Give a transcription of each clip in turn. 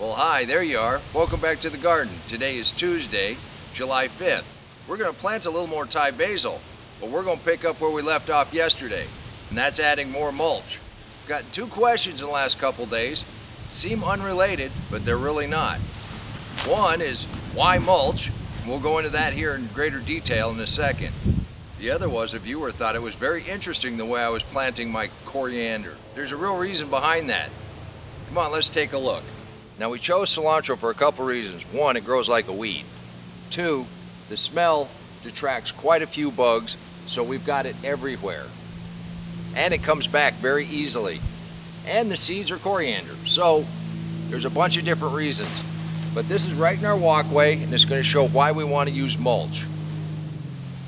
Well, hi, there you are. Welcome back to the garden. Today is Tuesday, July 5th. We're going to plant a little more Thai basil, but we're going to pick up where we left off yesterday, and that's adding more mulch. We've gotten two questions in the last couple days. Seem unrelated, but they're really not. One is, why mulch? And we'll go into that here in greater detail in a second. The other was, a viewer thought it was very interesting the way I was planting my coriander. There's a real reason behind that. Come on, let's take a look. Now, we chose cilantro for a couple reasons. One, it grows like a weed. Two, the smell detracts quite a few bugs, so we've got it everywhere. And it comes back very easily. And the seeds are coriander, so there's a bunch of different reasons. But this is right in our walkway, and it's going to show why we want to use mulch.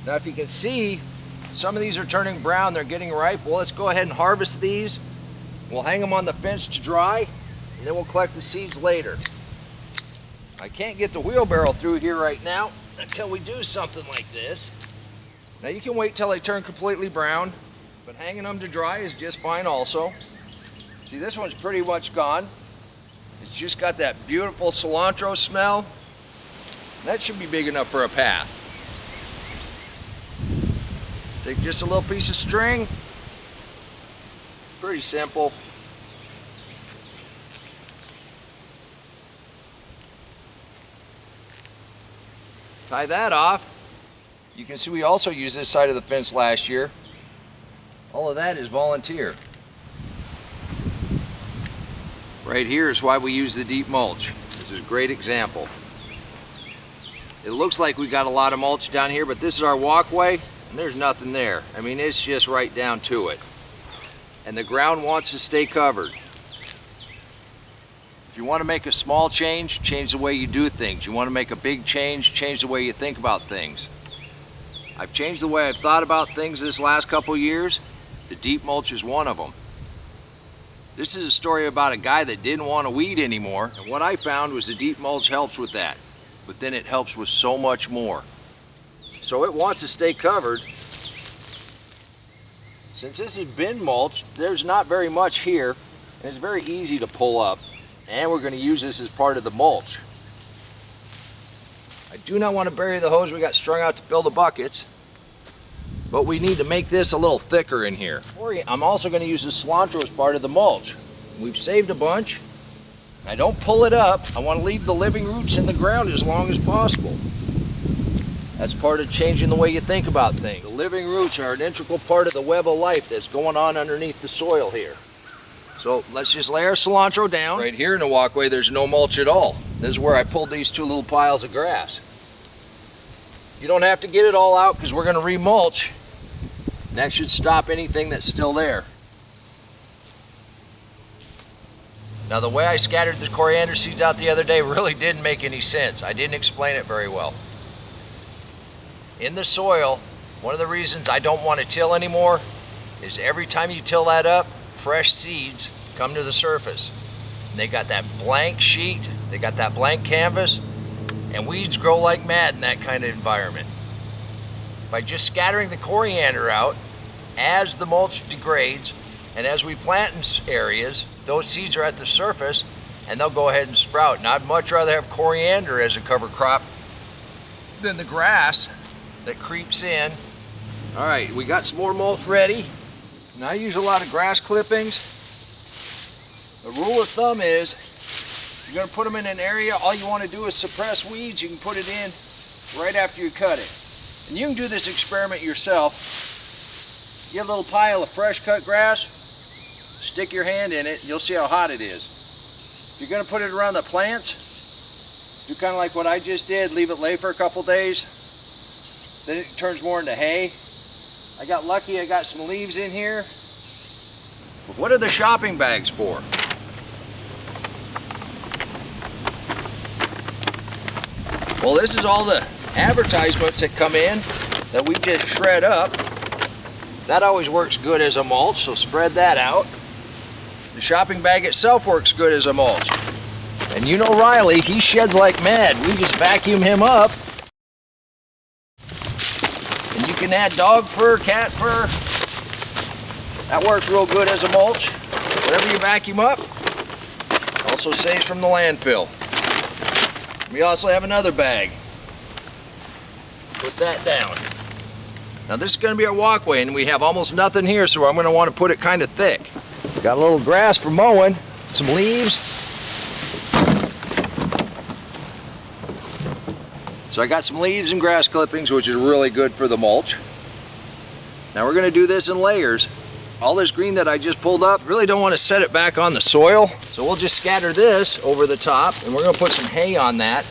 Now, if you can see, some of these are turning brown, they're getting ripe. Well, let's go ahead and harvest these. We'll hang them on the fence to dry, and then we'll collect the seeds later. I can't get the wheelbarrow through here right now until we do something like this. Now, you can wait till they turn completely brown, but hanging them to dry is just fine also. See, this one's pretty much gone. It's just got that beautiful cilantro smell. That should be big enough for a path. Take just a little piece of string. Pretty simple. Tie that off. You can see we also used this side of the fence last year. All of that is volunteer. Right here is why we use the deep mulch. This is a great example. It looks like we got a lot of mulch down here, but this is our walkway, and there's nothing there. I mean, it's just right down to it. And the ground wants to stay covered. If you want to make a small change, change the way you do things. You want to make a big change, change the way you think about things. I've changed the way I've thought about things this last couple years. The deep mulch is one of them. This is a story about a guy that didn't want to weed anymore, and what I found was the deep mulch helps with that, but then it helps with so much more. So it wants to stay covered. Since this has been mulched, there's not very much here, and it's very easy to pull up, and we're going to use this as part of the mulch. I do not want to bury the hose we got strung out to fill the buckets, but we need to make this a little thicker in here. I'm also going to use the cilantro as part of the mulch. We've saved a bunch. I don't pull it up. I want to leave the living roots in the ground as long as possible. That's part of changing the way you think about things. The living roots are an integral part of the web of life that's going on underneath the soil here. So let's just lay our cilantro down. Right here in the walkway, there's no mulch at all. This is where I pulled these two little piles of grass. You don't have to get it all out because we're going to remulch. That should stop anything that's still there. Now, the way I scattered the coriander seeds out the other day really didn't make any sense. I didn't explain it very well. In the soil, one of the reasons I don't want to till anymore is every time you till that up, fresh seeds come to the surface. And they got that blank sheet, they got that blank canvas, and weeds grow like mad in that kind of environment. By just scattering the coriander out, as the mulch degrades, and as we plant in areas, those seeds are at the surface, and they'll go ahead and sprout. And I'd much rather have coriander as a cover crop than the grass that creeps in. All right, we got some more mulch ready. Now, I use a lot of grass clippings. The rule of thumb is, you're gonna put them in an area, all you wanna do is suppress weeds, you can put it in right after you cut it. And you can do this experiment yourself. Get a little pile of fresh cut grass, stick your hand in it, you'll see how hot it is. If you're gonna put it around the plants, do kind of like what I just did, leave it lay for a couple days, then it turns more into hay. I got lucky, I got some leaves in here. But what are the shopping bags for? Well, this is all the advertisements that come in that we just shred up. That always works good as a mulch, so spread that out. The shopping bag itself works good as a mulch. And you know Riley, he sheds like mad. We just vacuum him up. And you can add dog fur, cat fur. That works real good as a mulch. Whatever you vacuum up, also saves from the landfill. We also have another bag. Put that down. Now this is going to be our walkway, and we have almost nothing here, so I'm going to want to put it kind of thick. Got a little grass for mowing, some leaves. So I got some leaves and grass clippings, which is really good for the mulch. Now we're going to do this in layers. All this green that I just pulled up, really don't want to set it back on the soil, so we'll just scatter this over the top, and we're going to put some hay on that.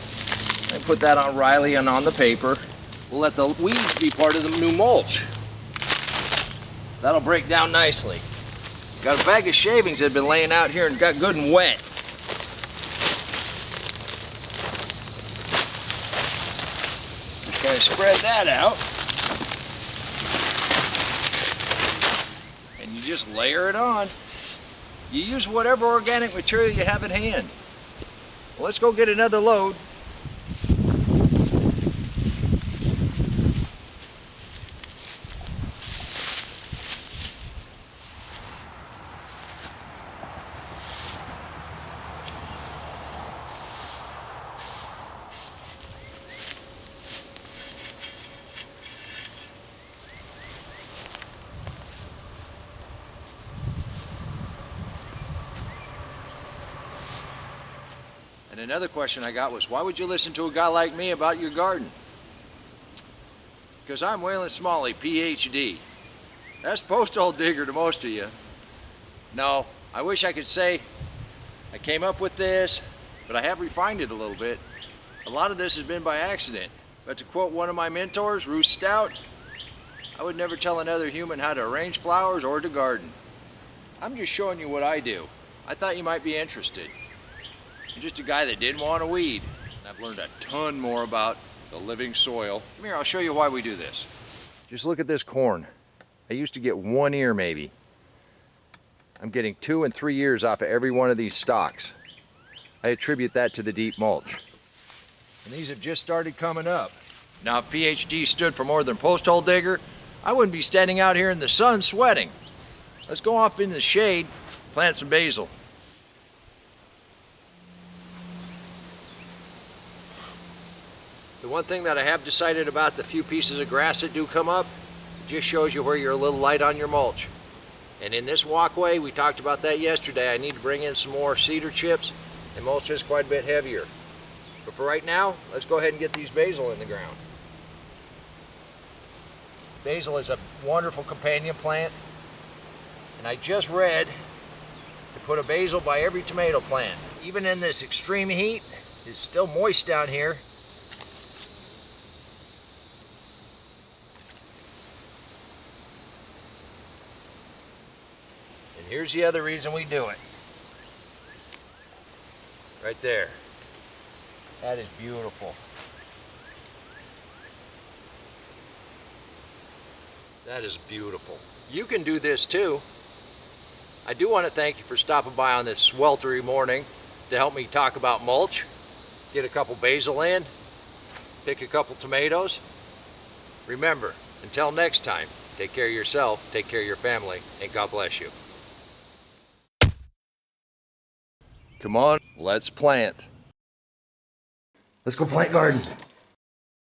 And put that on Riley and on the paper. We'll let the weeds be part of the new mulch. That'll break down nicely. Got a bag of shavings that have been laying out here and got good and wet. Just kind of spread that out. And you just layer it on. You use whatever organic material you have at hand. Well, let's go get another load. And another question I got was, why would you listen to a guy like me about your garden? Because I'm Waylon Smalley, PhD. That's posthole digger to most of you. No, I wish I could say I came up with this, but I have refined it a little bit. A lot of this has been by accident. But to quote one of my mentors, Ruth Stout, I would never tell another human how to arrange flowers or to garden. I'm just showing you what I do. I thought you might be interested. I'm just a guy that didn't want to weed. And I've learned a ton more about the living soil. Come here, I'll show you why we do this. Just look at this corn. I used to get 1 ear maybe. I'm getting 2 and 3 ears off of every one of these stalks. I attribute that to the deep mulch. And these have just started coming up. Now if PhD stood for more than posthole digger, I wouldn't be standing out here in the sun sweating. Let's go off in the shade, plant some basil. The one thing that I have decided about the few pieces of grass that do come up, it just shows you where you're a little light on your mulch. And in this walkway, we talked about that yesterday, I need to bring in some more cedar chips and mulch is quite a bit heavier. But for right now, let's go ahead and get these basil in the ground. Basil is a wonderful companion plant, and I just read to put a basil by every tomato plant. Even in this extreme heat, it's still moist down here. And here's the other reason we do it. Right there. That is beautiful. That is beautiful. You can do this too. I do want to thank you for stopping by on this sweltery morning to help me talk about mulch, get a couple basil in, pick a couple tomatoes. Remember, until next time, take care of yourself, take care of your family, and God bless you. Come on, let's plant. Let's go plant garden.